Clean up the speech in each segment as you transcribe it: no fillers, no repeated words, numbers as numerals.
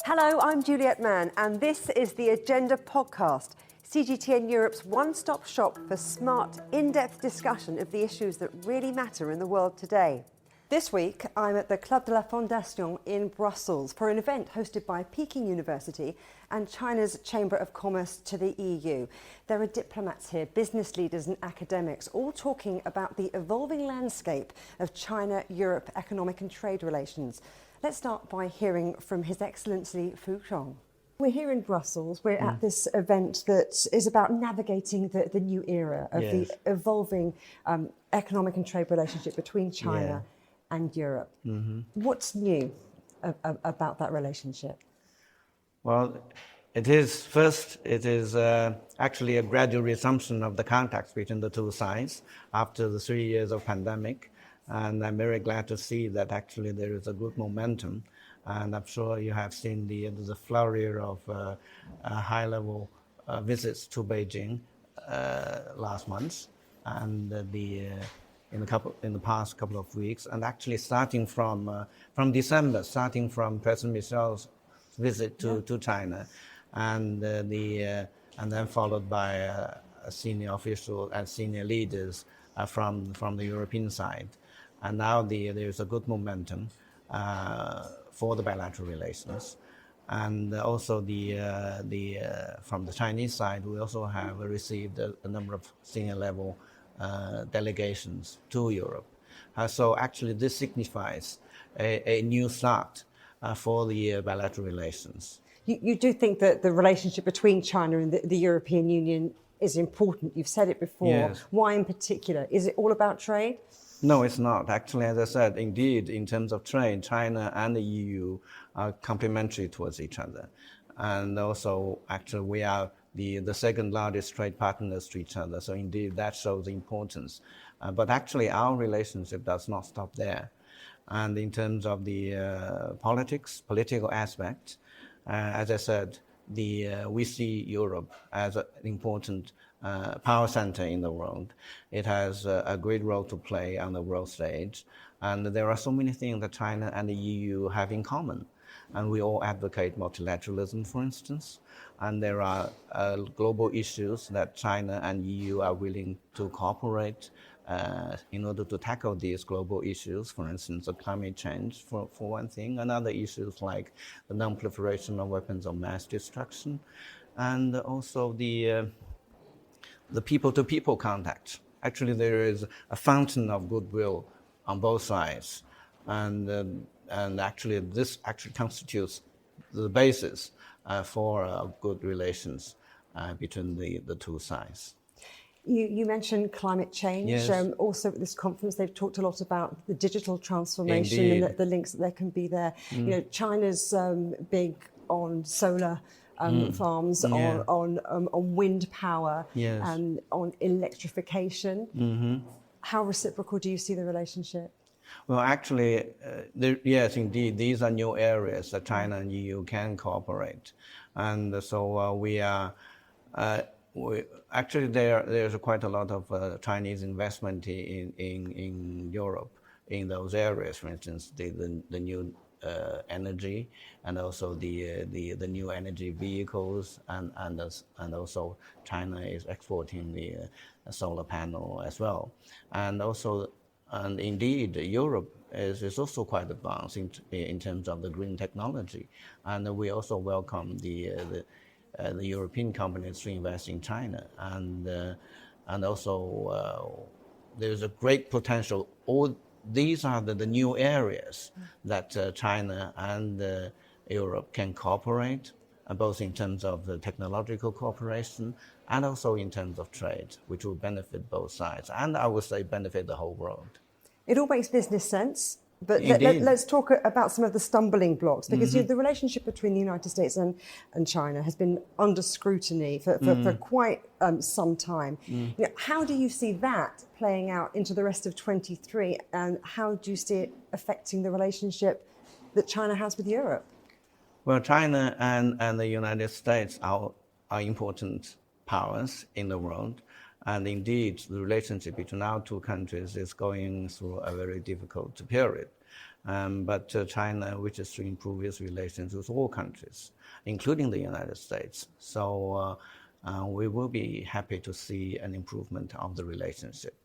Hello, I'm Juliet Mann, and this is the Agenda podcast, CGTN Europe's one-stop shop for smart, in-depth discussion of the issues that really matter in the world today. This week, I'm at the Club de la Fondation in Brussels for an event hosted by Peking University and China's Chamber of Commerce to the EU. There are diplomats here, business leaders and academics, all talking about the evolving landscape of China-Europe economic and trade relations. Let's start by hearing from His Excellency Fu Cong. We're here in Brussels. We're at this event that is about navigating the new era of the evolving economic and trade relationship between China and Europe. What's new about that relationship? Well, it is actually a gradual resumption of the contacts between the two sides after the 3 years of pandemic. And I'm very glad to see that actually there is a good momentum. And I'm sure you have seen the flurry of high-level visits to Beijing last month, and in the past couple of weeks, and actually starting from December, starting from President Michel's visit to China, and then followed by senior officials and senior leaders from the European side. And now there's a good momentum for the bilateral relations. And also from the Chinese side, we also have received a number of senior level delegations to Europe. So actually this signifies a new start for the bilateral relations. You do think that the relationship between China and the European Union is important. You've said it before. Yes. Why in particular? Is it all about trade? No, it's not. Actually, as I said, indeed, in terms of trade, China and the EU are complementary towards each other. And also, actually, we are the second largest trade partners to each other. So indeed, that shows the importance. But actually, our relationship does not stop there. And in terms of the political aspect, as I said, we see Europe as an important power center in the world. It has a great role to play on the world stage. And there are so many things that China and the EU have in common. And we all advocate multilateralism, for instance. And there are global issues that China and EU are willing to cooperate in order to tackle these global issues, for instance, climate change, for one thing, and other issues like the non-proliferation of weapons of mass destruction, and also the people-to-people contact. Actually, there is a fountain of goodwill on both sides, and actually this actually constitutes the basis for good relations between the two sides. You mentioned climate change. Yes. Also at this conference, they've talked a lot about the digital transformation. Indeed. And the links that there can be there. You know, China's big on solar farms, on wind power, and on electrification. How reciprocal do you see the relationship? Well, actually, yes, indeed, these are new areas that China and EU can cooperate, and so we are. Actually, there's quite a lot of Chinese investment in Europe in those areas. For instance, the new energy, and also the new energy vehicles, and also China is exporting the solar panel as well, and indeed Europe is also quite advanced in terms of the green technology, and we also welcome the European companies to invest in China, and also there's a great potential. All these are the new areas that China and Europe can cooperate, both in terms of the technological cooperation and also in terms of trade, which will benefit both sides, and I would say benefit the whole world. It all makes business sense. But let's talk about some of the stumbling blocks, because the relationship between the United States and China has been under scrutiny for quite some time. You know, how do you see that playing out into the rest of 23, and how do you see it affecting the relationship that China has with Europe? Well, China and the United States are important powers in the world. And indeed, the relationship between our two countries is going through a very difficult period. but China wishes to improve its relations with all countries, including the United States. So we will be happy to see an improvement of the relationship.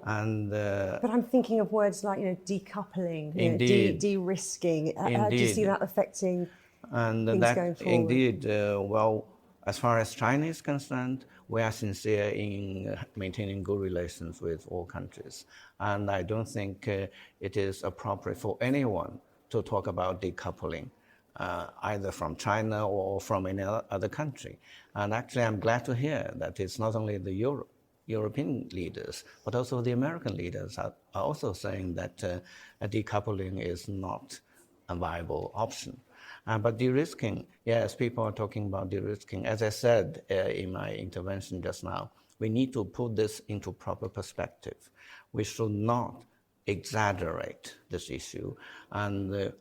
And but I'm thinking of words like, decoupling, indeed, de-risking. indeed. Do you see that affecting things going forward? Indeed, well, as far as China is concerned, we are sincere in maintaining good relations with all countries. And I don't think it is appropriate for anyone to talk about decoupling, either from China or from any other country. And actually, I'm glad to hear that it's not only the European leaders, but also the American leaders are also saying that a decoupling is not a viable option. But de-risking, yes, people are talking about de-risking. As I said in my intervention just now, we need to put this into proper perspective. We should not exaggerate this issue. And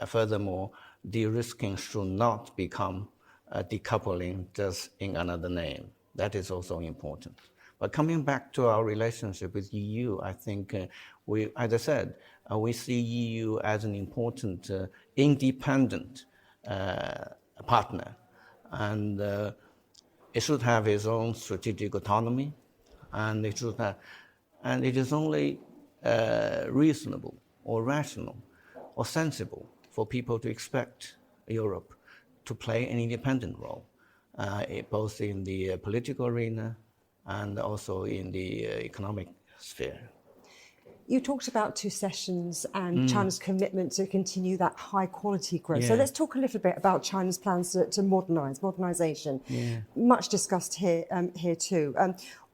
furthermore, de-risking should not become decoupling just in another name. That is also important. But coming back to our relationship with EU, I think as I said, we see EU as an important independent partner, and it should have its own strategic autonomy, and it is only reasonable or rational or sensible for people to expect Europe to play an independent role, both in the political arena and also in the economic sphere. You talked about 2 sessions and China's commitment to continue that high quality growth. Yeah. So let's talk a little bit about China's plans to modernization. Yeah. Much discussed here too.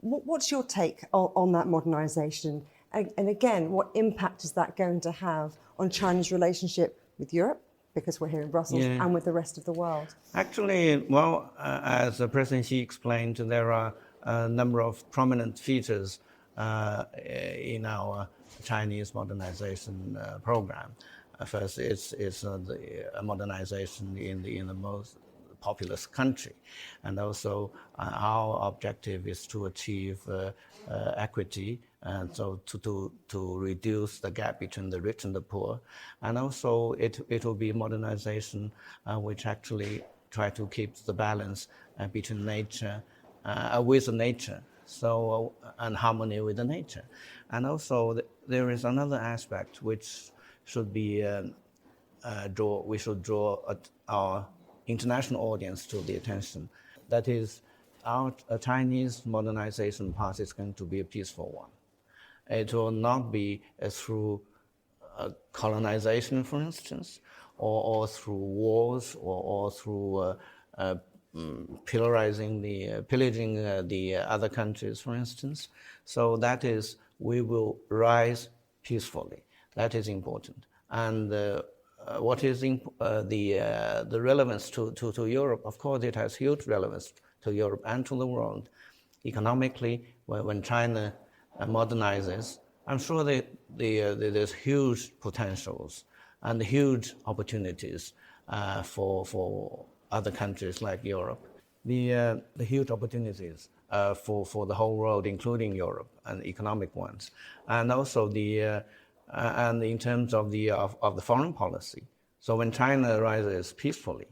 What's your take on that modernization? And again, what impact is that going to have on China's relationship with Europe, because we're here in Brussels, and with the rest of the world? Actually, well, as President Xi explained, there are a number of prominent features in our Chinese modernization program. First, it's the modernization in the most populous country, and also our objective is to achieve equity, and so to reduce the gap between the rich and the poor, and also it will be modernization which actually try to keep the balance between nature with nature. So, and harmony with the nature. And also there is another aspect which should be we should draw our international audience to the attention. That is, our Chinese modernization path is going to be a peaceful one. It will not be through colonization, for instance, or through wars, or through pillaging the other countries, for instance. So that is, we will rise peacefully. That is important. And what is the relevance to Europe? Of course, it has huge relevance to Europe and to the world. Economically, when China modernizes, I'm sure there's huge potentials and huge opportunities for other countries like Europe. The huge opportunities for the whole world, including Europe, and economic ones, and also and in terms of the foreign policy. So when China rises peacefully,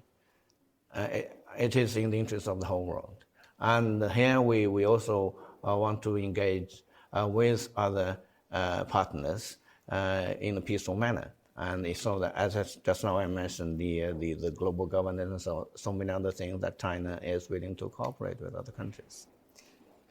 it is in the interest of the whole world. And here we also want to engage with other partners in a peaceful manner. And so that, as just now I mentioned, the global governance and so many other things, that China is willing to cooperate with other countries.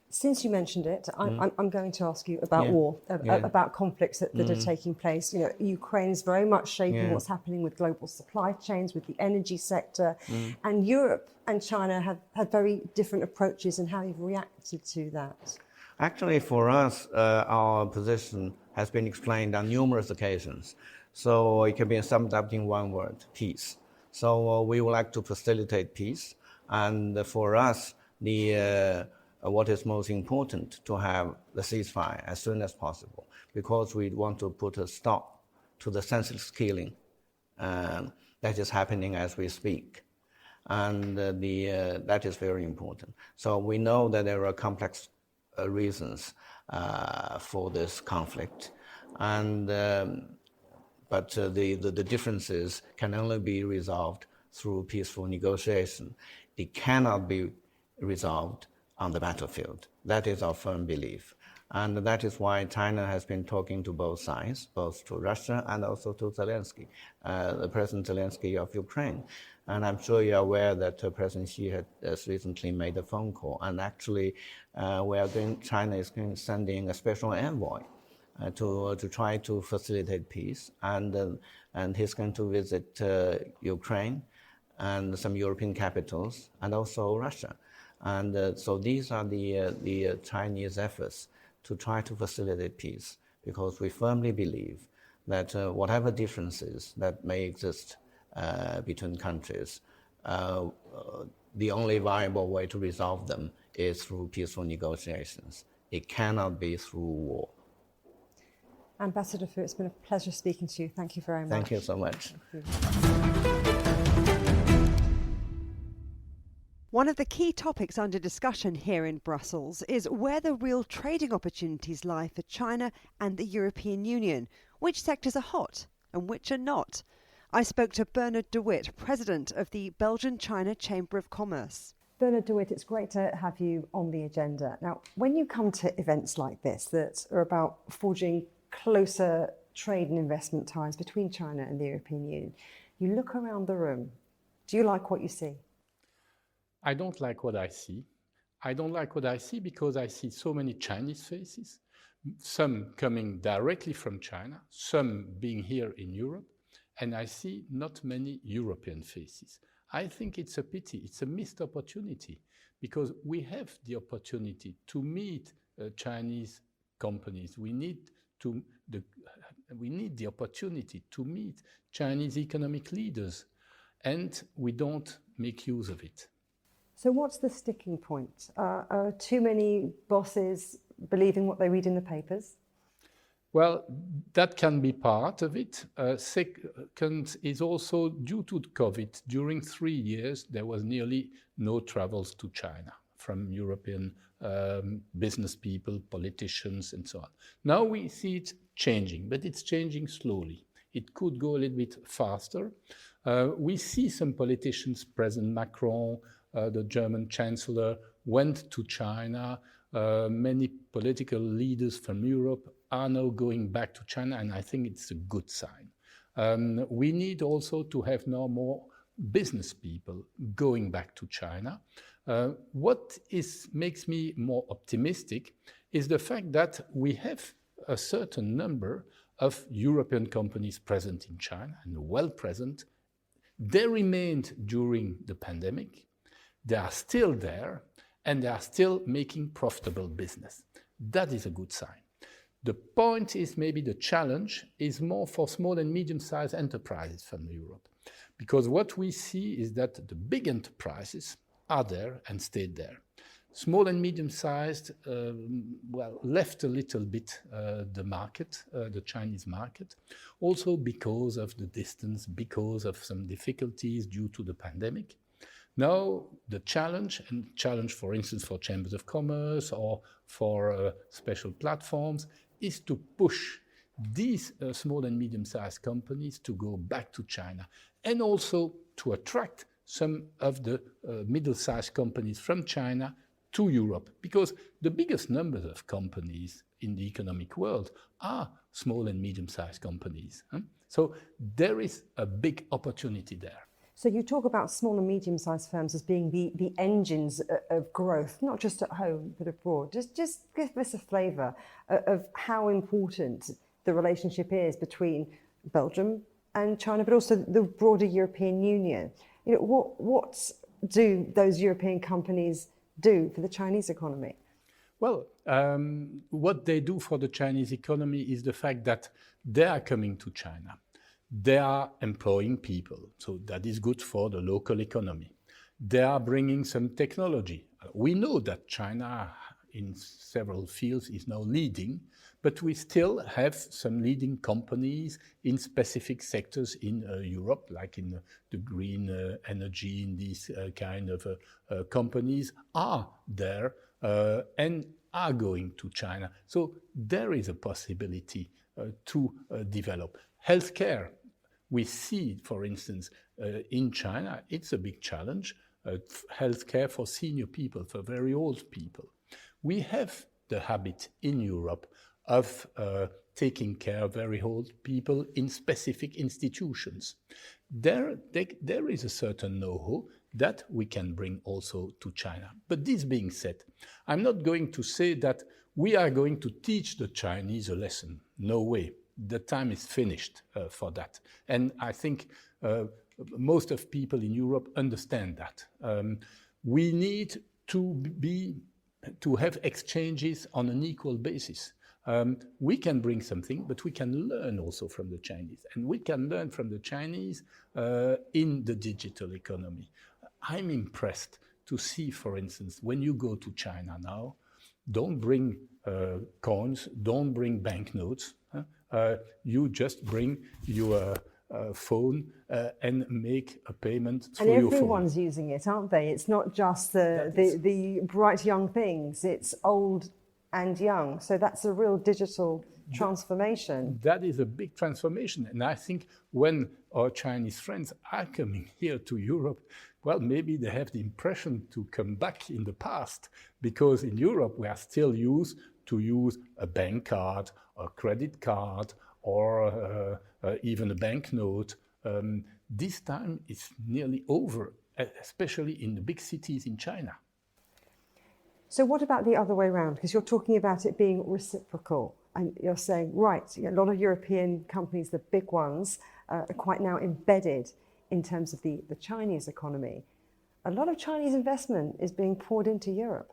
Since you mentioned it, I'm going to ask you about war, about conflicts that are taking place. Ukraine is very much shaping what's happening with global supply chains, with the energy sector, and Europe and China have had very different approaches in how you've reacted to that. Actually, for us, our position has been explained on numerous occasions. So it can be summed up in one word: peace. So we would like to facilitate peace, and for us, what is most important to have the ceasefire as soon as possible, because we want to put a stop to the senseless killing that is happening as we speak, and that is very important. So we know that there are complex reasons for this conflict, and but the differences can only be resolved through peaceful negotiation. It cannot be resolved on the battlefield. That is our firm belief. And that is why China has been talking to both sides, both to Russia and also to Zelensky, the President Zelensky of Ukraine. And I'm sure you're aware that President Xi has recently made a phone call. And actually, China is sending a special envoy to try to facilitate peace. And he's going to visit Ukraine and some European capitals, and also Russia. And so these are the Chinese efforts to try to facilitate peace, because we firmly believe that whatever differences that may exist between countries, the only viable way to resolve them is through peaceful negotiations. It cannot be through war. Ambassador Fu, it's been a pleasure speaking to you. Thank you very much. Thank you so much. One of the key topics under discussion here in Brussels is where the real trading opportunities lie for China and the European Union. Which sectors are hot and which are not? I spoke to Bernard Dewit, President of the Belgian-China Chamber of Commerce. Bernard Dewit, it's great to have you on the agenda. Now, when you come to events like this that are about forging closer trade and investment ties between China and the European Union, you look around the room. Do you like what you see? I don't like what I see. I don't like what I see because I see so many Chinese faces, some coming directly from China, some being here in Europe, and I see not many European faces. I think it's a pity, it's a missed opportunity, because we have the opportunity to meet Chinese companies. We need the opportunity to meet Chinese economic leaders, and we don't make use of it. So what's the sticking point? Are too many bosses believing what they read in the papers? Well, that can be part of it. Second is also due to COVID. During 3 years, there was nearly no travels to China from European business people, politicians, and so on. Now we see it changing, but it's changing slowly. It could go a little bit faster. We see some politicians, President Macron, the German Chancellor, went to China. Many political leaders from Europe are now going back to China, and I think it's a good sign. We need also to have now more business people going back to China. What makes me more optimistic is the fact that we have a certain number of European companies present in China, and well present. They remained during the pandemic. They are still there, and they are still making profitable business. That is a good sign. The point is, maybe the challenge is more for small and medium-sized enterprises from Europe. Because what we see is that the big enterprises are there and stayed there. Small and medium-sized, left a little bit the market, the Chinese market, also because of the distance, because of some difficulties due to the pandemic. Now, the challenge, for instance, for chambers of commerce or for special platforms, is to push these small and medium-sized companies to go back to China, and also to attract some of the middle-sized companies from China to Europe, because the biggest numbers of companies in the economic world are small and medium-sized companies. So there is a big opportunity there. So you talk about small and medium-sized firms as being the engines of growth, not just at home, but abroad. Just give us a flavour of how important the relationship is between Belgium and China, but also the broader European Union. You know, what do those European companies do for the Chinese economy? Well, what they do for the Chinese economy is the fact that they are coming to China. They are employing people, so that is good for the local economy. They are bringing some technology. We know that China, in several fields, is now leading, but we still have some leading companies in specific sectors in Europe, like in the green energy, in these kind of companies are there and are going to China. So there is a possibility to develop. Healthcare. We see, for instance, in China, it's a big challenge, healthcare for senior people, for very old people. We have the habit in Europe of taking care of very old people in specific institutions. There is a certain know-how that we can bring also to China. But this being said, I'm not going to say that we are going to teach the Chinese a lesson. No way. The time is finished for that. And I think most of people in Europe understand that. We need to have exchanges on an equal basis. We can bring something, but we can learn also from the Chinese. And we can learn from the Chinese in the digital economy. I'm impressed to see, for instance, when you go to China now, don't bring coins, don't bring banknotes. You just bring your phone and make a payment through your phone. And everyone's using it, aren't they? It's not just the bright young things, it's old and young. So that's a real digital transformation. That is a big transformation. And I think when our Chinese friends are coming here to Europe, well, maybe they have the impression to come back in the past, because in Europe we are still used to use a bank card, a credit card, or even a banknote. This time it's nearly over, especially in the big cities in China. So what about the other way around? Because you're talking about it being reciprocal, and you're saying, right, a lot of European companies, the big ones, are quite now embedded in terms of the Chinese economy. A lot of Chinese investment is being poured into Europe.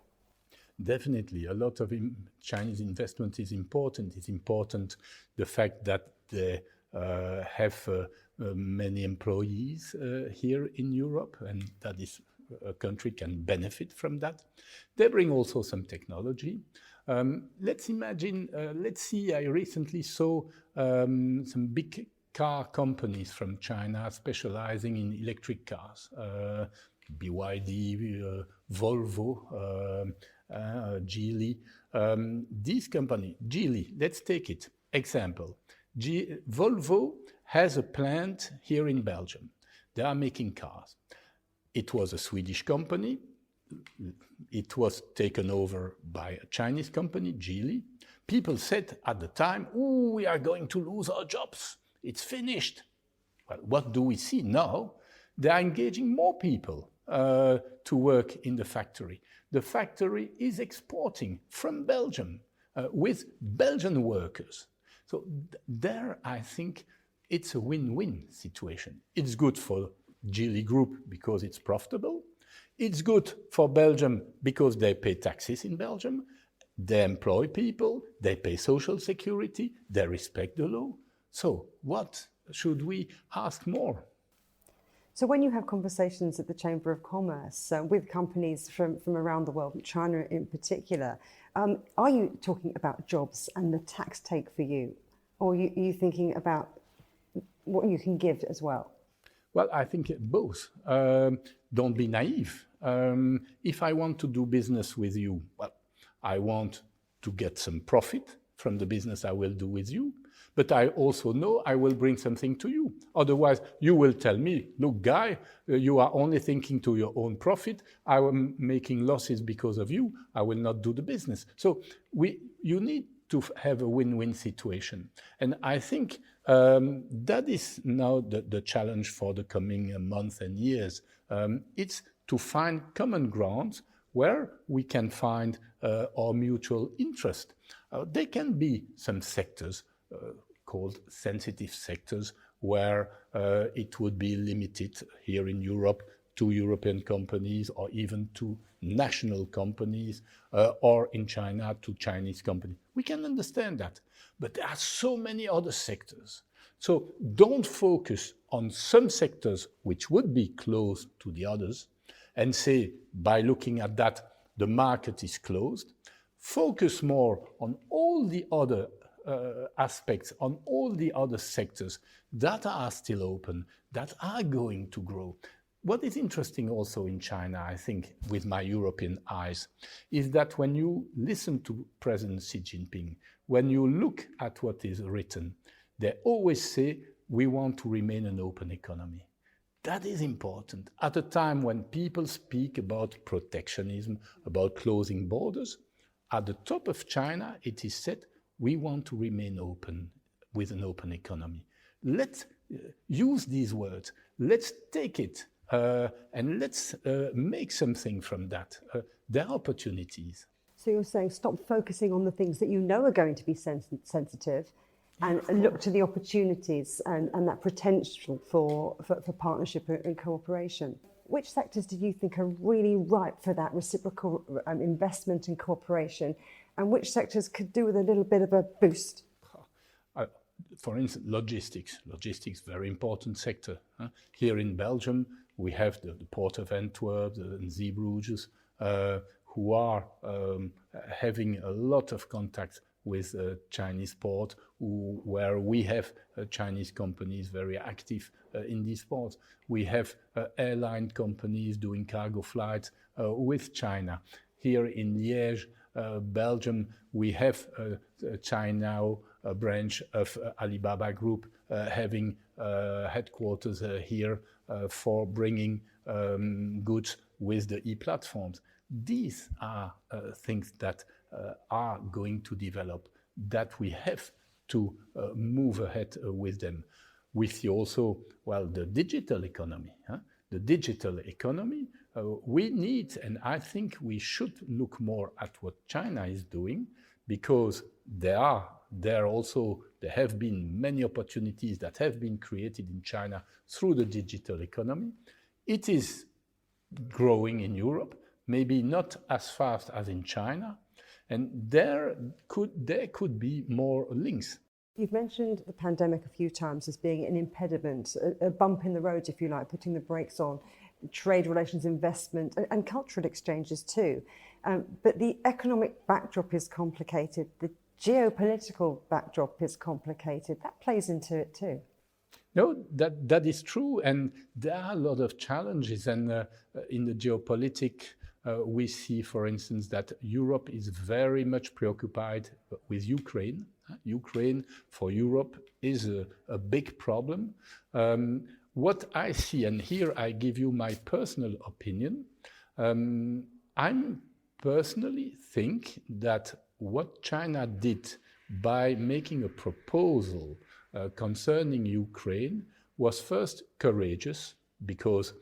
Definitely, a lot of Chinese investment is important. It's important the fact that they have many employees here in Europe, and that is a country can benefit from that. They bring also some technology. Let's imagine, let's see, I recently saw some big car companies from China specializing in electric cars. BYD, Volvo, Geely. This company, Geely, let's take it. Example, Volvo has a plant here in Belgium. They are making cars. It was a Swedish company. It was taken over by a Chinese company, Geely. People said at the time, "Ooh, we are going to lose our jobs. It's finished." Well, what do we see now? They are engaging more people to work in the factory. The factory is exporting from Belgium with Belgian workers. So there, I think it's a win-win situation. It's good for Geely Group because it's profitable. It's good for Belgium because they pay taxes in Belgium. They employ people. They pay social security. They respect the law. So what should we ask more? So when you have conversations at the Chamber of Commerce with companies from around the world, China in particular, are you talking about jobs and the tax take for you? Or are you thinking about what you can give as well? Well, I think both. Don't be naive. If I want to do business with you, well, I want to get some profit from the business I will do with you. But I also know I will bring something to you. Otherwise, you will tell me, "Look, Guy, you are only thinking to your own profit. I am making losses because of you. I will not do the business." So you need to have a win-win situation. And I think that is now the challenge for the coming months and years. It's to find common grounds where we can find our mutual interest. There can be some sectors called sensitive sectors where it would be limited here in Europe to European companies or even to national companies or in China to Chinese companies. We can understand that, but there are so many other sectors. So don't focus on some sectors which would be close to the others and say, by looking at that, the market is closed. Focus more on all the other aspects, on all the other sectors that are still open, that are going to grow. What is interesting also in China, I think, with my European eyes, is that when you listen to President Xi Jinping, when you look at what is written, they always say, we want to remain an open economy. That is important. At a time when people speak about protectionism, about closing borders, at the top of China, it is said, we want to remain open with an open economy. Let's use these words. Let's take it and let's make something from that. There are opportunities. So you're saying stop focusing on the things that you know are going to be sensitive and look to the opportunities and that potential for partnership and cooperation. Which sectors do you think are really ripe for that reciprocal investment and cooperation, and which sectors could do with a little bit of a boost? For instance, logistics. Logistics, very important sector. Here in Belgium, we have the Port of Antwerp and Zeebrugge, who are having a lot of contacts with Chinese port, where we have Chinese companies very active in these ports. We have airline companies doing cargo flights with China. Here in Liège, Belgium, we have China, a branch of Alibaba Group, having headquarters here for bringing goods with the e-platforms. These are things that are going to develop, that we have to move ahead with them. We see also, well, the digital economy. The digital economy, we need, and I think we should look more at what China is doing, because there have been many opportunities that have been created in China through the digital economy. It is growing in Europe, maybe not as fast as in China, and there could be more links. You've mentioned the pandemic a few times as being an impediment, a bump in the road, if you like, putting the brakes on trade relations, investment, and cultural exchanges too. But the economic backdrop is complicated. The geopolitical backdrop is complicated. That plays into it too. No, that is true, and there are a lot of challenges. And in the geopolitics, we see, for instance, that Europe is very much preoccupied with Ukraine. Ukraine for Europe is a big problem. What I see, and here I give you my personal opinion, I personally think that what China did by making a proposal concerning Ukraine was first courageous, because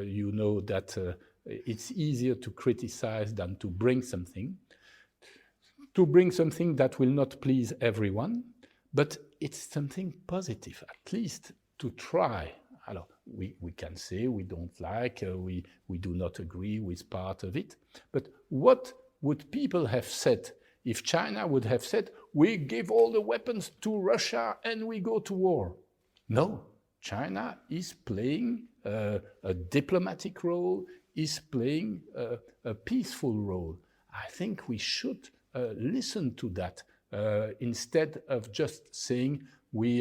you know that it's easier to criticize than to bring something. To bring something that will not please everyone, but it's something positive, at least to try. Alors, we can say we don't like, we do not agree with part of it, but what would people have said if China would have said, we give all the weapons to Russia and we go to war? No, China is playing a diplomatic role, is playing a peaceful role. I think we should listen to that instead of just saying we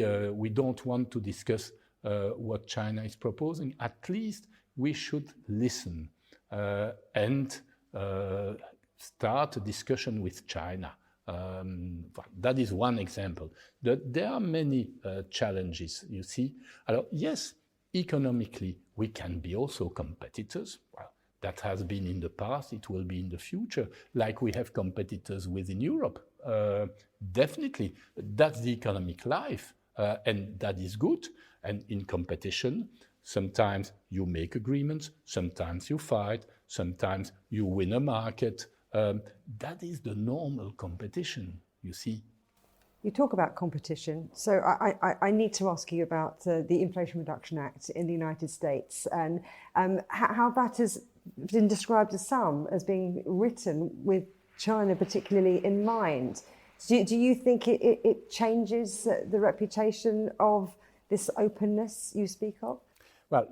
don't want to discuss what China is proposing. At least we should listen and start a discussion with China. That is one example. There are many challenges, you see. Alors, yes, economically, we can be also competitors. Well, that has been in the past, it will be in the future, like we have competitors within Europe. Definitely, that's the economic life, and that is good. And in competition, sometimes you make agreements, sometimes you fight, sometimes you win a market. That is the normal competition, you see. You talk about competition, so I need to ask you about the Inflation Reduction Act in the United States and how that has been described to some as being written with China particularly in mind. Do you think it changes the reputation of this openness you speak of? Well,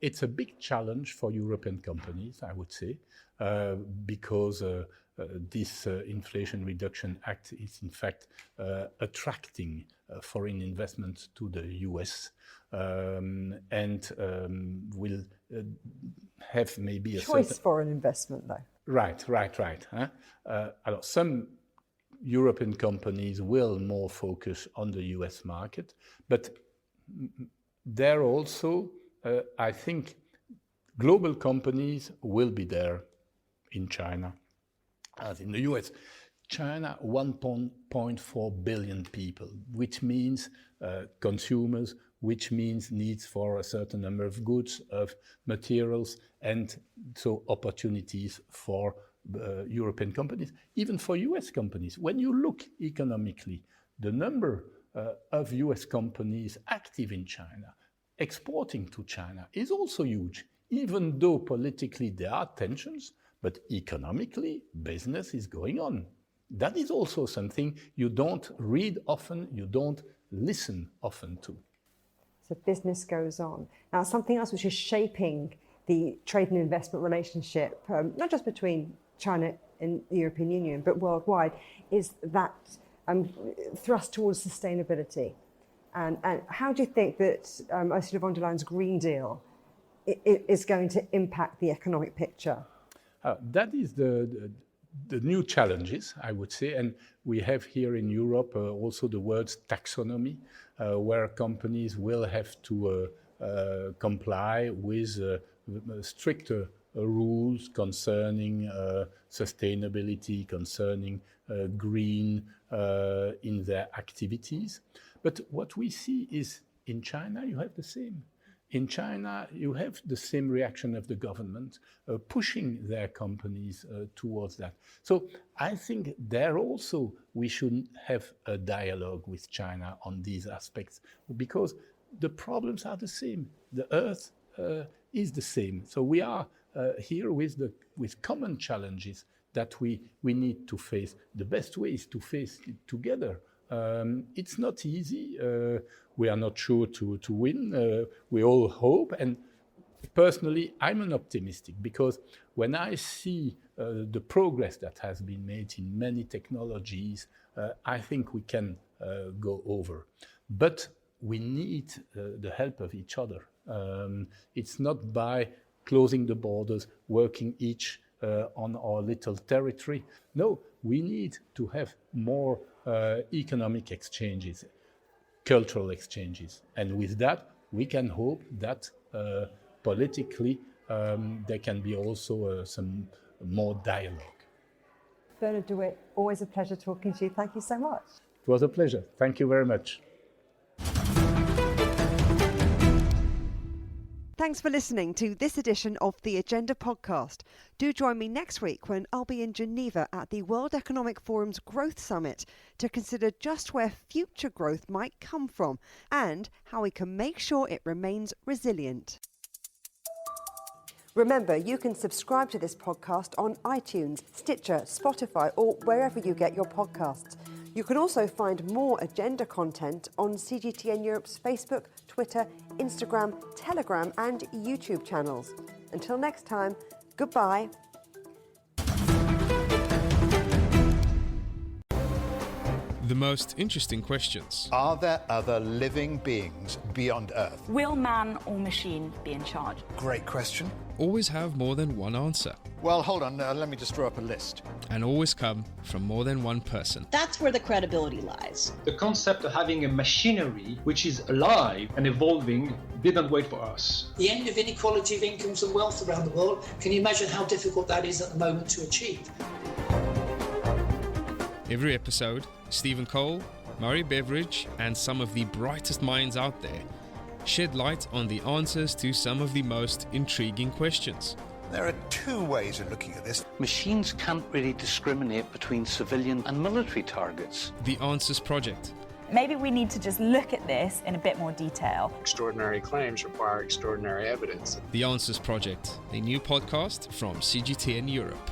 it's a big challenge for European companies, I would say, because this Inflation Reduction Act is in fact attracting foreign investment to the US and will have maybe a choice foreign investment, though. Right. Alors, some European companies will more focus on the US market, but there also, I think, global companies will be there in China, as in the US. China, 1.4 billion people, which means consumers, which means needs for a certain number of goods, of materials, and so opportunities for European companies, even for US companies. When you look economically, the number of US companies active in China, exporting to China, is also huge, even though politically there are tensions, but economically business is going on. That is also something you don't read often, you don't listen often to. So business goes on. Now, something else which is shaping the trade and investment relationship, not just between China and the European Union, but worldwide, is that thrust towards sustainability. And how do you think that Ursula von der Leyen's Green Deal is going to impact the economic picture? That is the new challenges, I would say, and we have here in Europe also the words taxonomy, where companies will have to comply with stricter rules concerning sustainability, concerning green in their activities. But what we see is in China you have the same. In China, you have the same reaction of the government pushing their companies towards that. So I think there also we should have a dialogue with China on these aspects, because the problems are the same. The earth is the same. So we are here with common challenges that we need to face. The best way is to face it together. It's not easy. We are not sure to win. We all hope. And personally, I'm an optimistic, because when I see the progress that has been made in many technologies, I think we can go over. But we need the help of each other. It's not by closing the borders, working each on our little territory. No, we need to have more economic exchanges, cultural exchanges. And with that, we can hope that politically there can be also some more dialogue. Bernard Dewit, always a pleasure talking to you. Thank you so much. It was a pleasure. Thank you very much. Thanks for listening to this edition of the Agenda podcast. Do join me next week when I'll be in Geneva at the World Economic Forum's Growth Summit to consider just where future growth might come from and how we can make sure it remains resilient. Remember, you can subscribe to this podcast on iTunes, Stitcher, Spotify, or wherever you get your podcasts. You can also find more agenda content on CGTN Europe's Facebook, Twitter, Instagram, Telegram and YouTube channels. Until next time, goodbye. The most interesting questions. Are there other living beings beyond Earth? Will man or machine be in charge? Great question. Always have more than one answer. Well, hold on, let me just draw up a list. And always come from more than one person. That's where the credibility lies. The concept of having a machinery which is alive and evolving didn't wait for us. The end of inequality of incomes and wealth around the world, can you imagine how difficult that is at the moment to achieve? Every episode, Stephen Cole, Murray Beveridge, and some of the brightest minds out there shed light on the answers to some of the most intriguing questions. There are two ways of looking at this. Machines can't really discriminate between civilian and military targets. The Answers Project. Maybe we need to just look at this in a bit more detail. Extraordinary claims require extraordinary evidence. The Answers Project, a new podcast from CGTN Europe.